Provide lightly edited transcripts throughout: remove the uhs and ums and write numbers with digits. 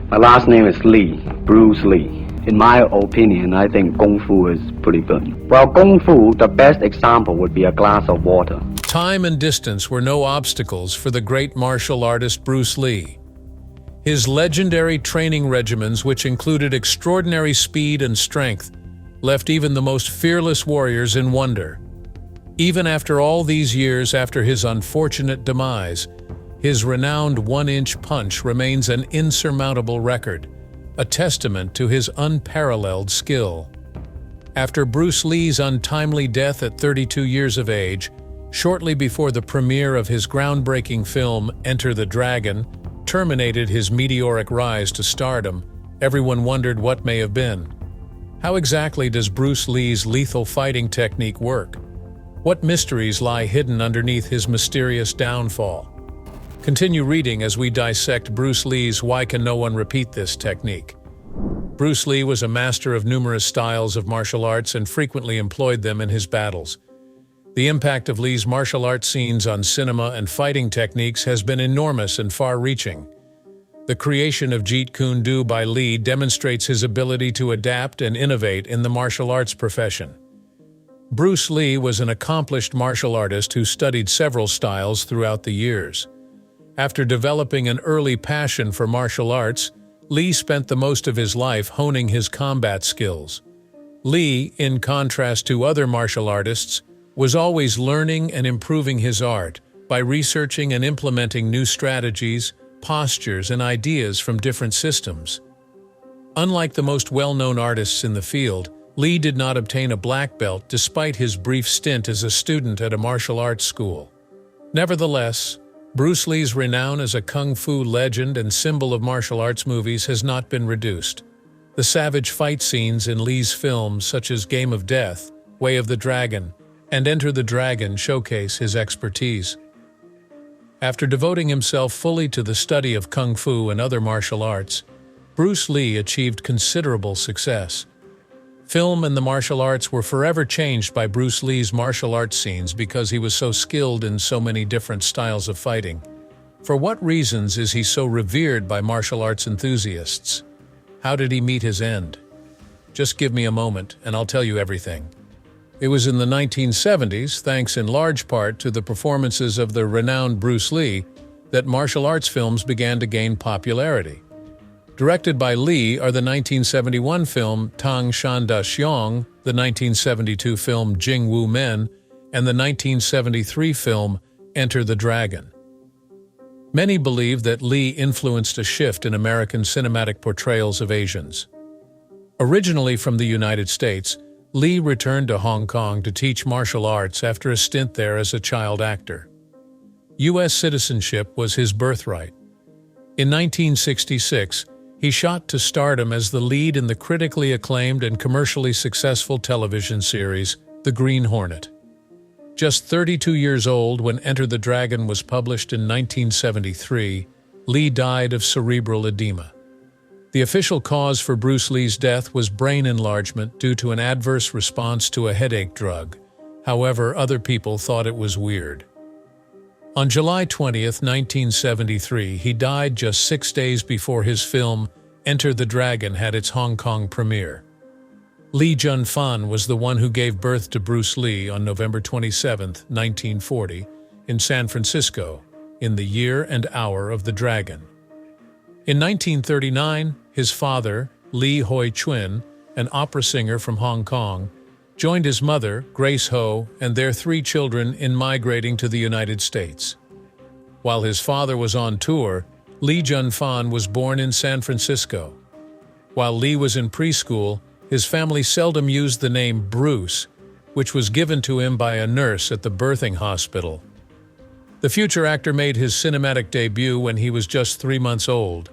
My last name is Lee, Bruce Lee. In my opinion, I think Kung Fu is pretty good. Well, Kung Fu, the best example would be a glass of water. Time and distance were no obstacles for the great martial artist Bruce Lee. His legendary training regimens, which included extraordinary speed and strength, left even the most fearless warriors in wonder. Even after all these years after his unfortunate demise, his renowned one-inch punch remains an insurmountable record, a testament to his unparalleled skill. After Bruce Lee's untimely death at 32 years of age, shortly before the premiere of his groundbreaking film Enter the Dragon terminated his meteoric rise to stardom, everyone wondered what may have been. How exactly does Bruce Lee's lethal fighting technique work? What mysteries lie hidden underneath his mysterious downfall? Continue reading as we dissect Bruce Lee's Why Can No One Repeat This technique. Bruce Lee was a master of numerous styles of martial arts and frequently employed them in his battles. The impact of Lee's martial arts scenes on cinema and fighting techniques has been enormous and far-reaching. The creation of Jeet Kune Do by Lee demonstrates his ability to adapt and innovate in the martial arts profession. Bruce Lee was an accomplished martial artist who studied several styles throughout the years. After developing an early passion for martial arts, Lee spent the most of his life honing his combat skills. Lee, in contrast to other martial artists, was always learning and improving his art by researching and implementing new strategies, postures, and ideas from different systems. Unlike the most well-known artists in the field, Lee did not obtain a black belt despite his brief stint as a student at a martial arts school. Nevertheless, Bruce Lee's renown as a kung fu legend and symbol of martial arts movies has not been reduced. The savage fight scenes in Lee's films such as Game of Death, Way of the Dragon, and Enter the Dragon showcase his expertise. After devoting himself fully to the study of kung fu and other martial arts, Bruce Lee achieved considerable success. Film and the martial arts were forever changed by Bruce Lee's martial arts scenes because he was so skilled in so many different styles of fighting. For what reasons is he so revered by martial arts enthusiasts? How did he meet his end? Just give me a moment and I'll tell you everything. It was in the 1970s, thanks in large part to the performances of the renowned Bruce Lee, that martial arts films began to gain popularity. Directed by Lee are the 1971 film Tang Shan Da Xiong, the 1972 film Jing Wu Men, and the 1973 film Enter the Dragon. Many believe that Lee influenced a shift in American cinematic portrayals of Asians. Originally from the United States, Lee returned to Hong Kong to teach martial arts after a stint there as a child actor. U.S. citizenship was his birthright. In 1966, he shot to stardom as the lead in the critically acclaimed and commercially successful television series, The Green Hornet. Just 32 years old when Enter the Dragon was published in 1973, Lee died of cerebral edema. The official cause for Bruce Lee's death was brain enlargement due to an adverse response to a headache drug. However, other people thought it was weird. On July 20, 1973, he died just 6 days before his film Enter the Dragon had its Hong Kong premiere. Lee Jun-fan was the one who gave birth to Bruce Lee on November 27, 1940, in San Francisco, in the year and hour of the Dragon. In 1939, his father, Lee Hoi Chuen, an opera singer from Hong Kong, joined his mother, Grace Ho, and their 3 children in migrating to the United States. While his father was on tour, Lee Jun-fan was born in San Francisco. While Lee was in preschool, his family seldom used the name Bruce, which was given to him by a nurse at the birthing hospital. The future actor made his cinematic debut when he was just 3 months old.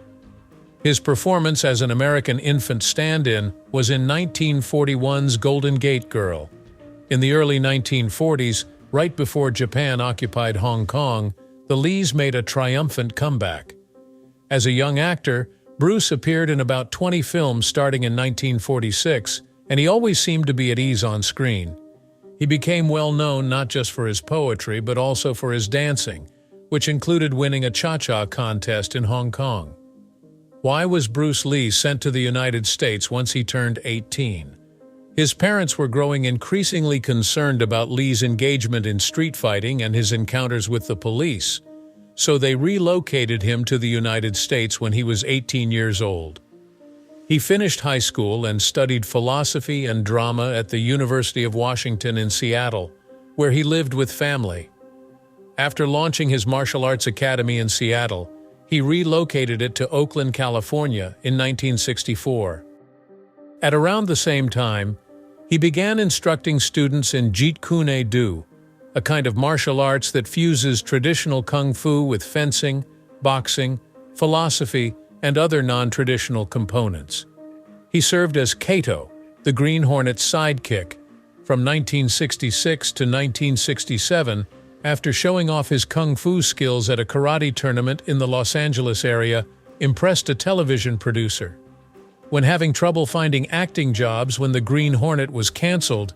His performance as an American infant stand-in was in 1941's Golden Gate Girl. In the early 1940s, right before Japan occupied Hong Kong, the Lees made a triumphant comeback. As a young actor, Bruce appeared in about 20 films starting in 1946, and he always seemed to be at ease on screen. He became well known not just for his poetry but also for his dancing, which included winning a cha-cha contest in Hong Kong. Why was Bruce Lee sent to the United States once he turned 18? His parents were growing increasingly concerned about Lee's engagement in street fighting and his encounters with the police, so they relocated him to the United States when he was 18 years old. He finished high school and studied philosophy and drama at the University of Washington in Seattle, where he lived with family. After launching his martial arts academy in Seattle, he relocated it to Oakland, California in 1964. At around the same time, he began instructing students in Jeet Kune Do, a kind of martial arts that fuses traditional kung fu with fencing, boxing, philosophy, and other non-traditional components. He served as Kato, the Green Hornet's sidekick, from 1966 to 1967 after showing off his kung fu skills at a karate tournament in the Los Angeles area, impressed a television producer. When having trouble finding acting jobs when the Green Hornet was canceled,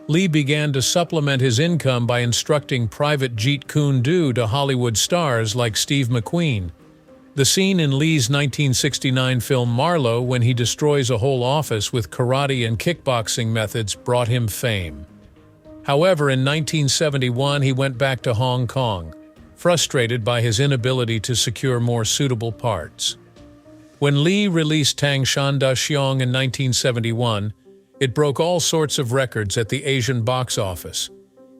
Lee began to supplement his income by instructing private Jeet Kune Do to Hollywood stars like Steve McQueen. The scene in Lee's 1969 film Marlowe when he destroys a whole office with karate and kickboxing methods brought him fame. However, in 1971 he went back to Hong Kong, frustrated by his inability to secure more suitable parts. When Lee released Tang Shan Da Xiong in 1971, it broke all sorts of records at the Asian box office.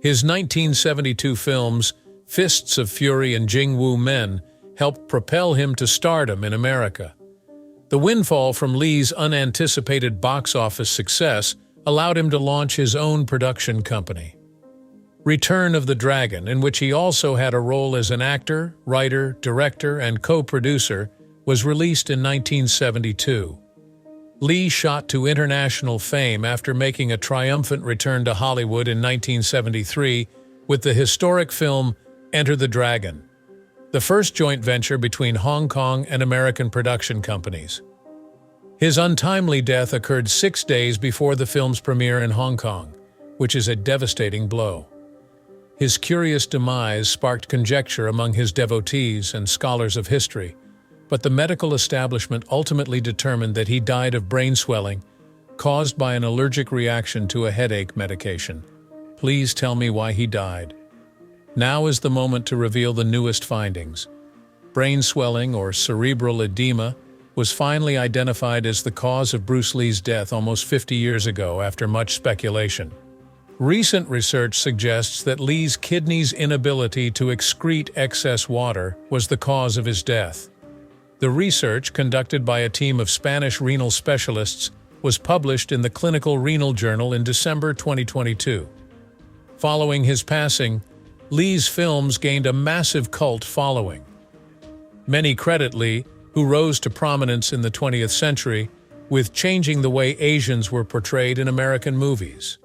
His 1972 films, Fists of Fury and Jing Wu Men, helped propel him to stardom in America. The windfall from Lee's unanticipated box office success allowed him to launch his own production company. Return of the Dragon, in which he also had a role as an actor, writer, director, and co-producer, was released in 1972. Lee shot to international fame after making a triumphant return to Hollywood in 1973 with the historic film Enter the Dragon, the first joint venture between Hong Kong and American production companies. His untimely death occurred 6 days before the film's premiere in Hong Kong, which is a devastating blow. His curious demise sparked conjecture among his devotees and scholars of history, but the medical establishment ultimately determined that he died of brain swelling caused by an allergic reaction to a headache medication. Please tell me why he died. Now is the moment to reveal the newest findings. Brain swelling, or cerebral edema, was finally identified as the cause of Bruce Lee's death almost 50 years ago after much speculation. Recent research suggests that Lee's kidneys' inability to excrete excess water was the cause of his death. The research, conducted by a team of Spanish renal specialists, was published in the Clinical Renal Journal in December 2022. Following his passing, Lee's films gained a massive cult following. Many credit Lee, who rose to prominence in the 20th century, with changing the way Asians were portrayed in American movies.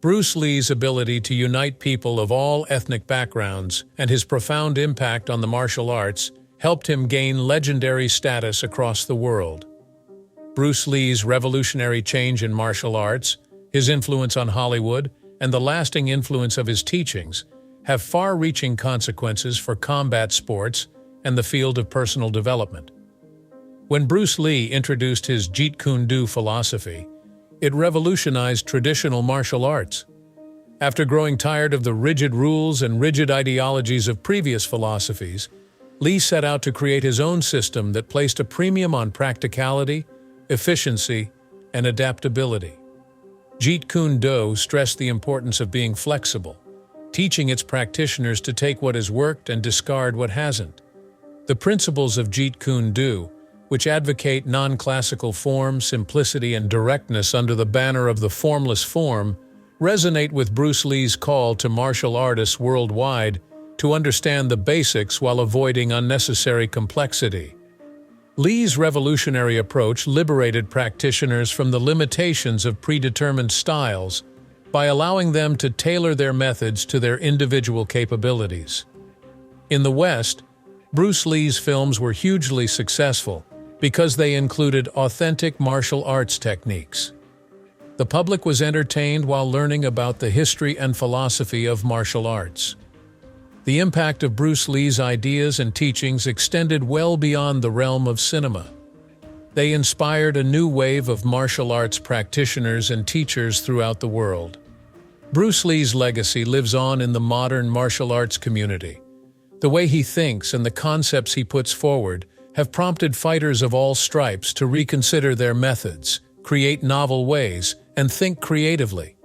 Bruce Lee's ability to unite people of all ethnic backgrounds and his profound impact on the martial arts helped him gain legendary status across the world. Bruce Lee's revolutionary change in martial arts, his influence on Hollywood, and the lasting influence of his teachings have far-reaching consequences for combat sports and the field of personal development. When Bruce Lee introduced his Jeet Kune Do philosophy, it revolutionized traditional martial arts. After growing tired of the rigid rules and rigid ideologies of previous philosophies, Lee set out to create his own system that placed a premium on practicality, efficiency, and adaptability. Jeet Kune Do stressed the importance of being flexible, teaching its practitioners to take what has worked and discard what hasn't. The principles of Jeet Kune Do, which advocate non-classical form, simplicity, and directness under the banner of the formless form, resonate with Bruce Lee's call to martial artists worldwide to understand the basics while avoiding unnecessary complexity. Lee's revolutionary approach liberated practitioners from the limitations of predetermined styles by allowing them to tailor their methods to their individual capabilities. In the West, Bruce Lee's films were hugely successful because they included authentic martial arts techniques. The public was entertained while learning about the history and philosophy of martial arts. The impact of Bruce Lee's ideas and teachings extended well beyond the realm of cinema. They inspired a new wave of martial arts practitioners and teachers throughout the world. Bruce Lee's legacy lives on in the modern martial arts community. The way he thinks and the concepts he puts forward have prompted fighters of all stripes to reconsider their methods, create novel ways, and think creatively.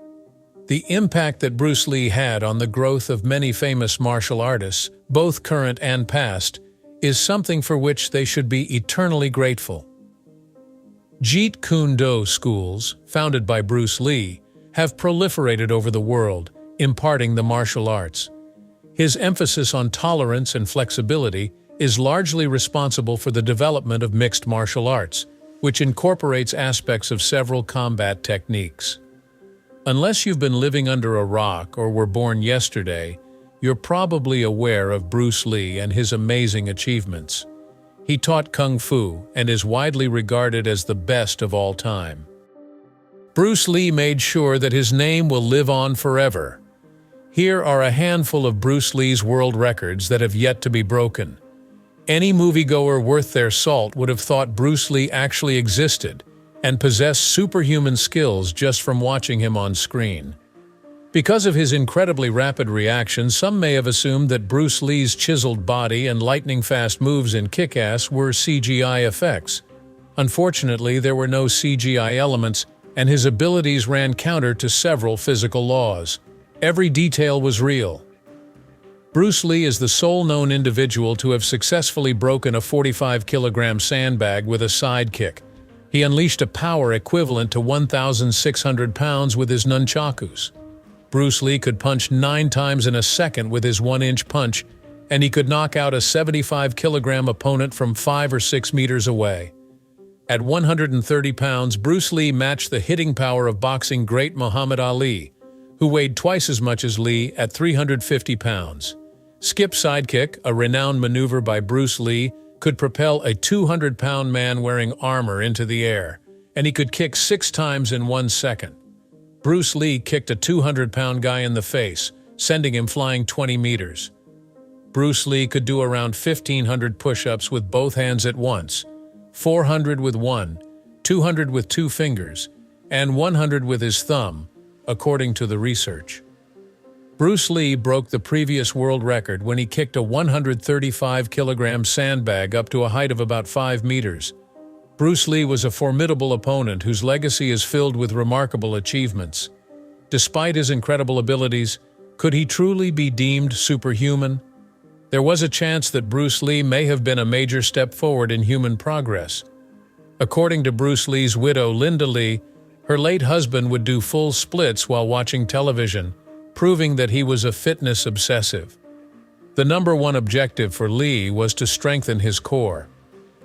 The impact that Bruce Lee had on the growth of many famous martial artists, both current and past, is something for which they should be eternally grateful. Jeet Kune Do schools, founded by Bruce Lee, have proliferated over the world, imparting the martial arts. His emphasis on tolerance and flexibility is largely responsible for the development of mixed martial arts, which incorporates aspects of several combat techniques. Unless you've been living under a rock or were born yesterday, you're probably aware of Bruce Lee and his amazing achievements. He taught Kung Fu and is widely regarded as the best of all time. Bruce Lee made sure that his name will live on forever. Here are a handful of Bruce Lee's world records that have yet to be broken. Any moviegoer worth their salt would have thought Bruce Lee actually existed and possessed superhuman skills just from watching him on screen. Because of his incredibly rapid reaction, some may have assumed that Bruce Lee's chiseled body and lightning-fast moves in Kick-Ass were CGI effects. Unfortunately, there were no CGI elements, and his abilities ran counter to several physical laws. Every detail was real. Bruce Lee is the sole known individual to have successfully broken a 45-kilogram sandbag with a side kick. He unleashed a power equivalent to 1,600 pounds with his nunchakus. Bruce Lee could punch 9 times in a second with his 1-inch punch, and he could knock out a 75-kilogram opponent from 5 or 6 meters away. At 130 pounds, Bruce Lee matched the hitting power of boxing great Muhammad Ali, who weighed twice as much as Lee at 350 pounds. Skip sidekick, a renowned maneuver by Bruce Lee, could propel a 200-pound man wearing armor into the air, and he could kick 6 times in 1 second. Bruce Lee kicked a 200-pound guy in the face, sending him flying 20 meters. Bruce Lee could do around 1,500 push-ups with both hands at once, 400 with one, 200 with 2 fingers, and 100 with his thumb, according to the research. Bruce Lee broke the previous world record when he kicked a 135-kilogram sandbag up to a height of about 5 meters. Bruce Lee was a formidable opponent whose legacy is filled with remarkable achievements. Despite his incredible abilities, could he truly be deemed superhuman? There was a chance that Bruce Lee may have been a major step forward in human progress. According to Bruce Lee's widow, Linda Lee, her late husband would do full splits while watching television, proving that he was a fitness obsessive. The #1 objective for Lee was to strengthen his core.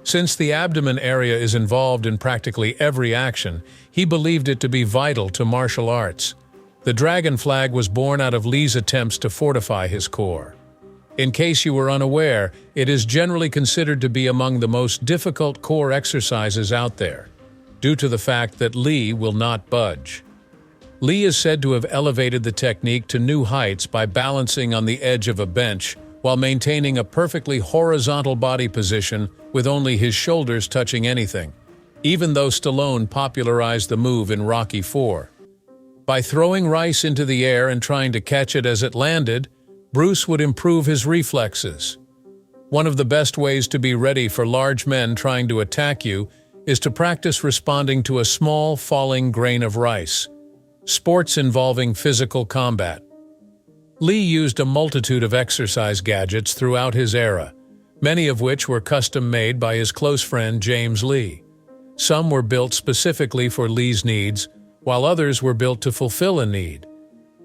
Since the abdomen area is involved in practically every action, he believed it to be vital to martial arts. The dragon flag was born out of Lee's attempts to fortify his core. In case you were unaware, it is generally considered to be among the most difficult core exercises out there, due to the fact that Lee will not budge. Lee is said to have elevated the technique to new heights by balancing on the edge of a bench while maintaining a perfectly horizontal body position with only his shoulders touching anything, even though Stallone popularized the move in Rocky IV. By throwing rice into the air and trying to catch it as it landed, Bruce would improve his reflexes. One of the best ways to be ready for large men trying to attack you is to practice responding to a small, falling grain of rice. Sports involving physical combat. Lee used a multitude of exercise gadgets throughout his era, many of which were custom-made by his close friend James Lee. Some were built specifically for Lee's needs, while others were built to fulfill a need.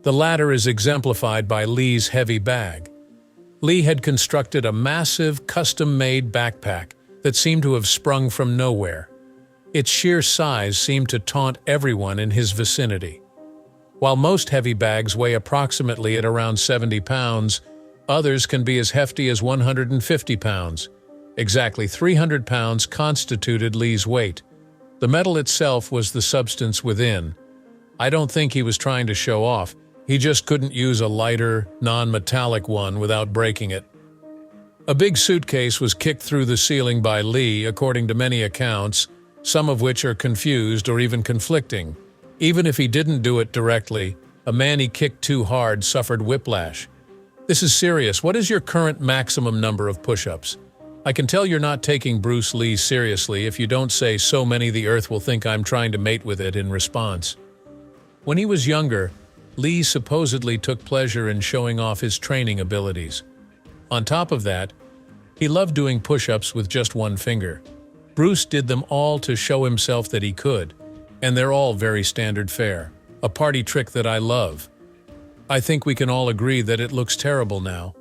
The latter is exemplified by Lee's heavy bag. Lee had constructed a massive, custom-made backpack that seemed to have sprung from nowhere. Its sheer size seemed to taunt everyone in his vicinity. While most heavy bags weigh approximately at around 70 pounds, others can be as hefty as 150 pounds. Exactly 300 pounds constituted Lee's weight. The metal itself was the substance within. I don't think he was trying to show off. He just couldn't use a lighter, non-metallic one without breaking it. A big suitcase was kicked through the ceiling by Lee, according to many accounts. some of which are confused or even conflicting. Even if he didn't do it directly, a man he kicked too hard suffered whiplash. This is serious. What is your current maximum number of push-ups? I can tell you're not taking Bruce Lee seriously if you don't say so many the earth will think I'm trying to mate with it in response. When he was younger, Lee supposedly took pleasure in showing off his training abilities. On top of that, he loved doing push-ups with just one finger. Bruce did them all to show himself that he could, and they're all very standard fare. A party trick that I love. I think we can all agree that it looks terrible now.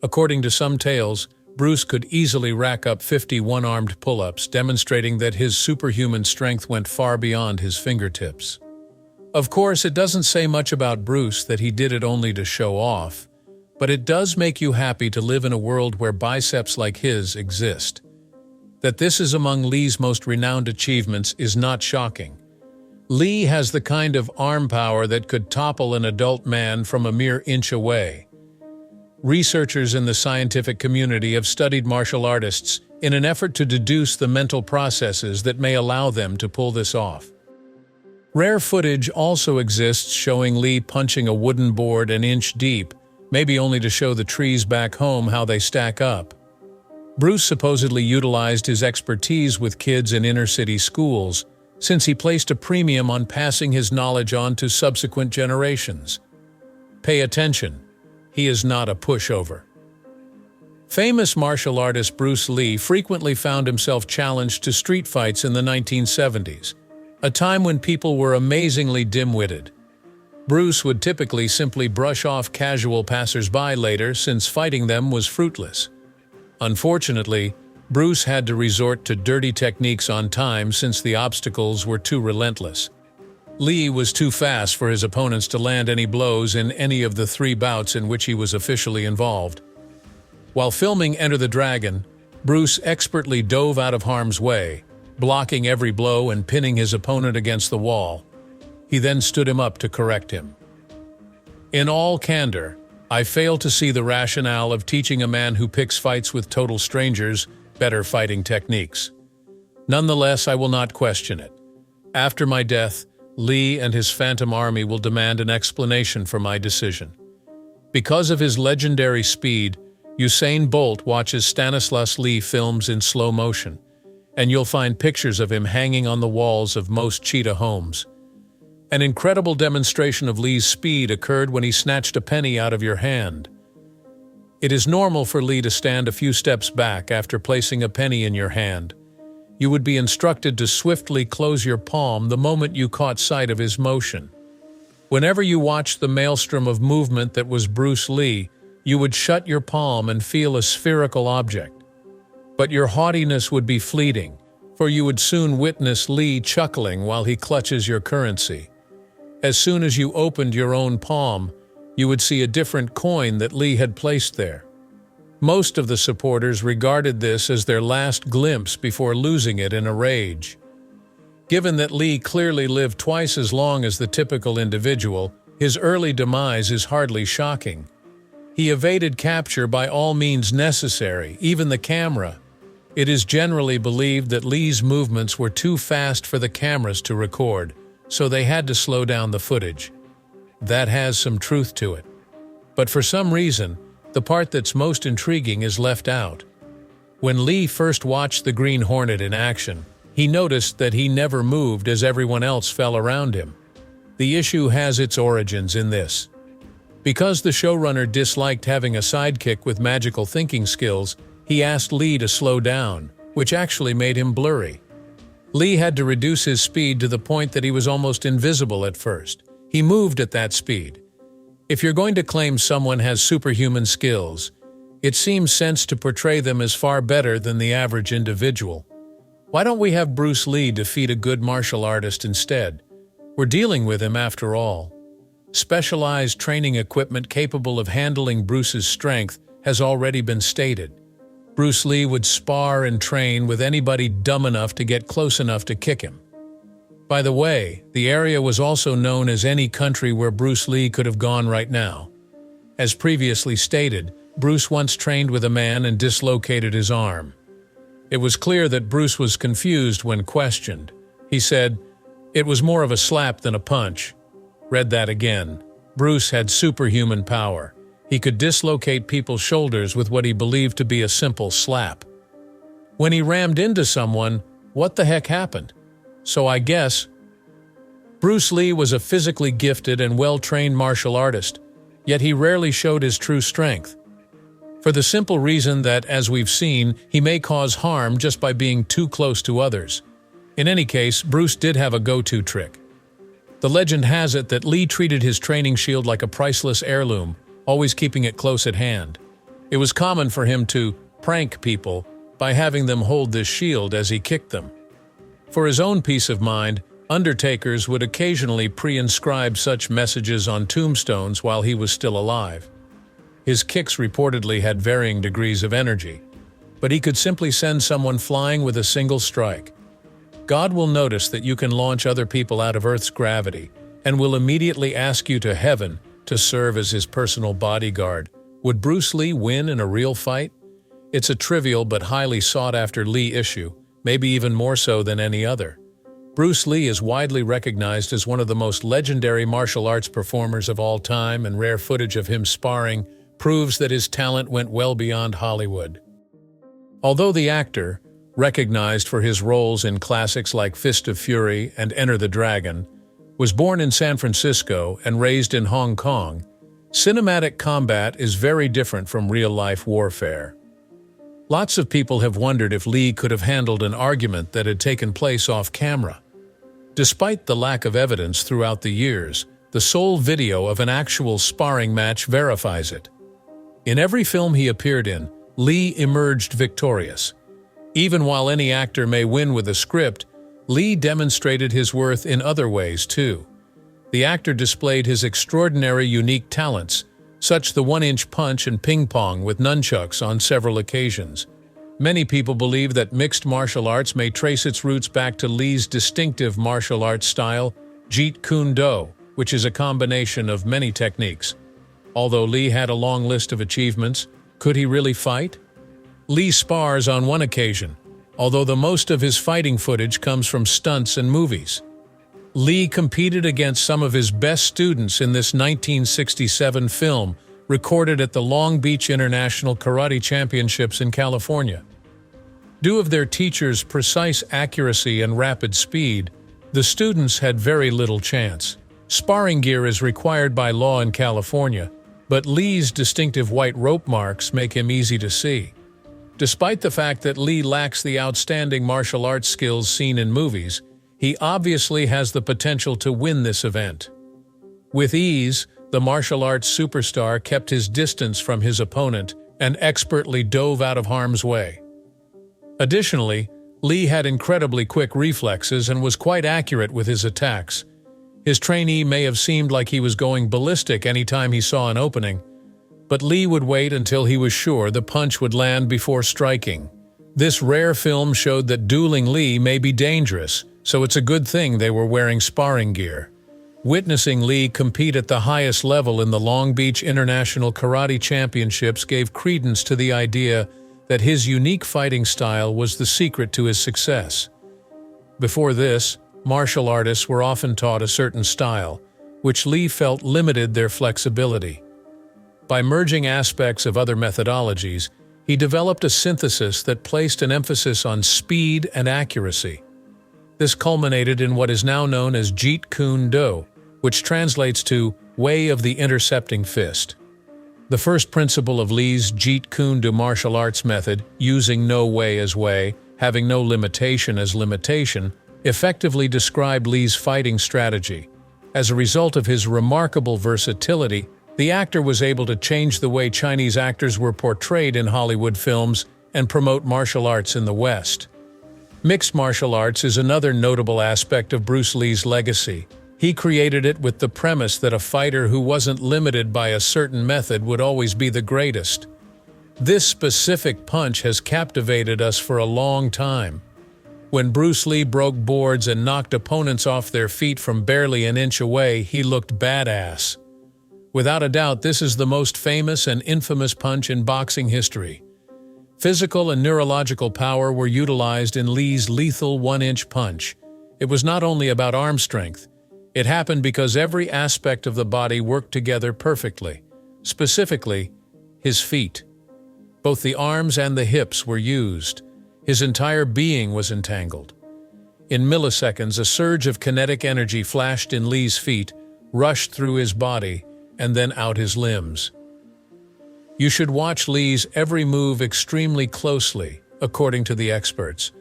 According to some tales, Bruce could easily rack up 50 one-armed pull-ups, demonstrating that his superhuman strength went far beyond his fingertips. Of course, it doesn't say much about Bruce that he did it only to show off, but it does make you happy to live in a world where biceps like his exist. That this is among Lee's most renowned achievements is not shocking. Lee has the kind of arm power that could topple an adult man from a mere inch away. Researchers in the scientific community have studied martial artists in an effort to deduce the mental processes that may allow them to pull this off. Rare footage also exists showing Lee punching a wooden board an inch deep, maybe only to show the trees back home how they stack up. Bruce supposedly utilized his expertise with kids in inner-city schools, since he placed a premium on passing his knowledge on to subsequent generations. Pay attention. He is not a pushover. Famous martial artist Bruce Lee frequently found himself challenged to street fights in the 1970s, a time when people were amazingly dim-witted. Bruce would typically simply brush off casual passers-by later, since fighting them was fruitless. Unfortunately, Bruce had to resort to dirty techniques on time since the obstacles were too relentless. Lee was too fast for his opponents to land any blows in any of the 3 bouts in which he was officially involved. While filming Enter the Dragon, Bruce expertly dove out of harm's way, blocking every blow and pinning his opponent against the wall. He then stood him up to correct him. In all candor, I fail to see the rationale of teaching a man who picks fights with total strangers better fighting techniques. Nonetheless, I will not question it. After my death, Lee and his Phantom Army will demand an explanation for my decision. Because of his legendary speed, Usain Bolt watches Stanislas Lee films in slow motion, and you'll find pictures of him hanging on the walls of most cheetah homes. An incredible demonstration of Lee's speed occurred when he snatched a penny out of your hand. It is normal for Lee to stand a few steps back after placing a penny in your hand. You would be instructed to swiftly close your palm the moment you caught sight of his motion. Whenever you watched the maelstrom of movement that was Bruce Lee, you would shut your palm and feel a spherical object. But your haughtiness would be fleeting, for you would soon witness Lee chuckling while he clutches your currency. As soon as you opened your own palm, you would see a different coin that Lee had placed there. Most of the supporters regarded this as their last glimpse before losing it in a rage. Given that Lee clearly lived twice as long as the typical individual, his early demise is hardly shocking. He evaded capture by all means necessary, even the camera. It is generally believed that Lee's movements were too fast for the cameras to record, so they had to slow down the footage. That has some truth to it. But for some reason, the part that's most intriguing is left out. When Lee first watched the Green Hornet in action, he noticed that he never moved as everyone else fell around him. The issue has its origins in this. Because the showrunner disliked having a sidekick with magical thinking skills, he asked Lee to slow down, which actually made him blurry. Lee had to reduce his speed to the point that he was almost invisible at first. He moved at that speed. If you're going to claim someone has superhuman skills, it seems sense to portray them as far better than the average individual. Why don't we have Bruce Lee defeat a good martial artist instead? We're dealing with him after all. Specialized training equipment capable of handling Bruce's strength has already been stated. Bruce Lee would spar and train with anybody dumb enough to get close enough to kick him. By the way, the area was also known as any country where Bruce Lee could have gone right now. As previously stated, Bruce once trained with a man and dislocated his arm. It was clear that Bruce was confused when questioned. He said, "It was more of a slap than a punch." Read that again. Bruce had superhuman power. He could dislocate people's shoulders with what he believed to be a simple slap. When he rammed into someone, what the heck happened? So I guess Bruce Lee was a physically gifted and well-trained martial artist, yet he rarely showed his true strength. For the simple reason that, as we've seen, he may cause harm just by being too close to others. In any case, Bruce did have a go-to trick. The legend has it that Lee treated his training shield like a priceless heirloom, always keeping it close at hand. It was common for him to prank people by having them hold this shield as he kicked them. For his own peace of mind, undertakers would occasionally pre-inscribe such messages on tombstones while he was still alive. His kicks reportedly had varying degrees of energy, but he could simply send someone flying with a single strike. God will notice that you can launch other people out of Earth's gravity and will immediately ask you to heaven to serve as his personal bodyguard. Would Bruce Lee win in a real fight? It's a trivial but highly sought-after Lee issue, maybe even more so than any other. Bruce Lee is widely recognized as one of the most legendary martial arts performers of all time, and rare footage of him sparring proves that his talent went well beyond Hollywood. Although the actor, recognized for his roles in classics like Fist of Fury and Enter the Dragon, was born in San Francisco and raised in Hong Kong, cinematic combat is very different from real-life warfare. Lots of people have wondered if Lee could have handled an argument that had taken place off-camera. Despite the lack of evidence throughout the years, the sole video of an actual sparring match verifies it. In every film he appeared in, Lee emerged victorious. Even while any actor may win with a script, Lee demonstrated his worth in other ways too. The actor displayed his extraordinary unique talents, such the one-inch punch and ping-pong with nunchucks on several occasions. Many people believe that mixed martial arts may trace its roots back to Lee's distinctive martial arts style, Jeet Kune Do, which is a combination of many techniques. Although Lee had a long list of achievements, could he really fight? Lee spars on one occasion, although the most of his fighting footage comes from stunts and movies. Lee competed against some of his best students in this 1967 film, recorded at the Long Beach International Karate Championships in California. Due to their teachers' precise accuracy and rapid speed, the students had very little chance. Sparring gear is required by law in California, but Lee's distinctive white rope marks make him easy to see. Despite the fact that Lee lacks the outstanding martial arts skills seen in movies, he obviously has the potential to win this event. With ease, the martial arts superstar kept his distance from his opponent and expertly dove out of harm's way. Additionally, Lee had incredibly quick reflexes and was quite accurate with his attacks. His trainee may have seemed like he was going ballistic anytime he saw an opening, but Lee would wait until he was sure the punch would land before striking. This rare film showed that dueling Lee may be dangerous, so it's a good thing they were wearing sparring gear. Witnessing Lee compete at the highest level in the Long Beach International Karate Championships gave credence to the idea that his unique fighting style was the secret to his success. Before this, martial artists were often taught a certain style, which Lee felt limited their flexibility. By merging aspects of other methodologies, he developed a synthesis that placed an emphasis on speed and accuracy. This culminated in what is now known as Jeet Kune Do, which translates to way of the intercepting fist. The first principle of Lee's Jeet Kune Do martial arts method, using no way as way, having no limitation as limitation, effectively described Lee's fighting strategy. As a result of his remarkable versatility, the actor was able to change the way Chinese actors were portrayed in Hollywood films and promote martial arts in the West. Mixed martial arts is another notable aspect of Bruce Lee's legacy. He created it with the premise that a fighter who wasn't limited by a certain method would always be the greatest. This specific punch has captivated us for a long time. When Bruce Lee broke boards and knocked opponents off their feet from barely an inch away, he looked badass. Without a doubt, this is the most famous and infamous punch in boxing history. Physical and neurological power were utilized in Lee's lethal one-inch punch. It was not only about arm strength. It happened because every aspect of the body worked together perfectly. Specifically, his feet. Both the arms and the hips were used. His entire being was entangled. In milliseconds, a surge of kinetic energy flashed in Lee's feet, rushed through his body, and then out his limbs. You should watch Lee's every move extremely closely, according to the experts.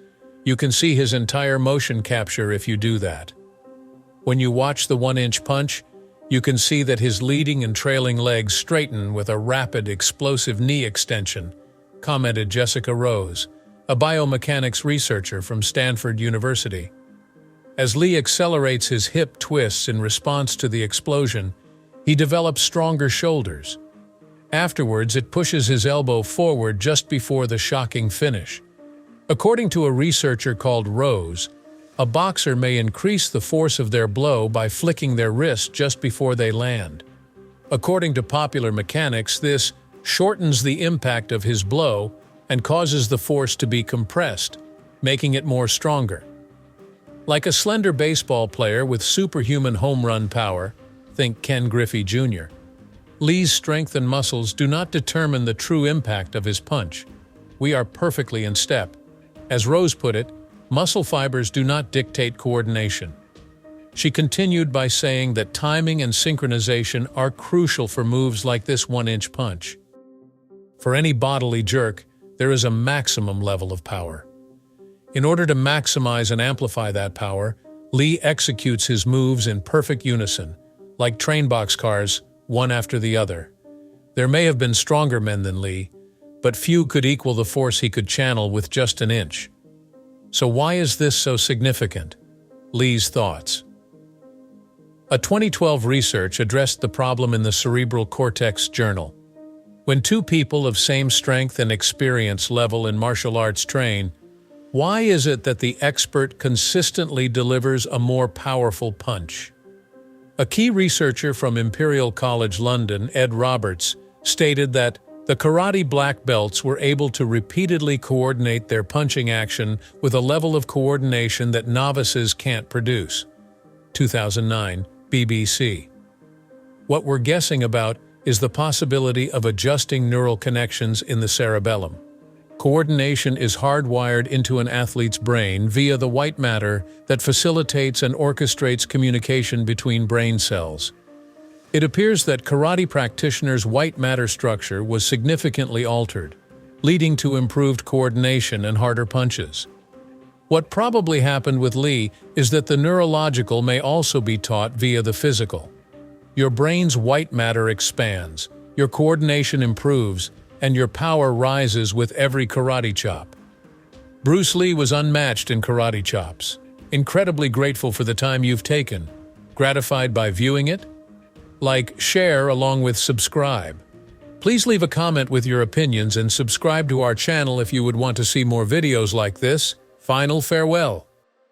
You can see his entire motion capture if you do that. When you watch the one-inch punch, you can see that his leading and trailing legs straighten with a rapid, explosive knee extension, commented Jessica Rose, a biomechanics researcher from Stanford University. As Lee accelerates his hip twists in response to the explosion, he develops stronger shoulders. Afterwards, it pushes his elbow forward just before the shocking finish. According to a researcher called Rose, a boxer may increase the force of their blow by flicking their wrist just before they land. According to popular mechanics, this shortens the impact of his blow and causes the force to be compressed, making it more stronger. Like a slender baseball player with superhuman home run power, think Ken Griffey Jr., Lee's strength and muscles do not determine the true impact of his punch. We are perfectly in step. As Rose put it, muscle fibers do not dictate coordination. She continued by saying that timing and synchronization are crucial for moves like this one-inch punch. For any bodily jerk, there is a maximum level of power. In order to maximize and amplify that power, Lee executes his moves in perfect unison, like train boxcars, one after the other. There may have been stronger men than Lee, but few could equal the force he could channel with just an inch. So why is this so significant? Lee's thoughts. A 2012 research addressed the problem in the Cerebral Cortex Journal. When two people of same strength and experience level in martial arts train, why is it that the expert consistently delivers a more powerful punch? A key researcher from Imperial College London, Ed Roberts, stated that the karate black belts were able to repeatedly coordinate their punching action with a level of coordination that novices can't produce. 2009, BBC. What we're guessing about is the possibility of adjusting neural connections in the cerebellum. Coordination is hardwired into an athlete's brain via the white matter that facilitates and orchestrates communication between brain cells. It appears that karate practitioners' white matter structure was significantly altered, leading to improved coordination and harder punches. What probably happened with Lee is that the neurological may also be taught via the physical. Your brain's white matter expands, your coordination improves, and your power rises with every karate chop. Bruce Lee was unmatched in karate chops. Incredibly grateful for the time you've taken. Gratified by viewing it? Like, share, along with subscribe. Please leave a comment with your opinions and subscribe to our channel if you would want to see more videos like this. Final farewell.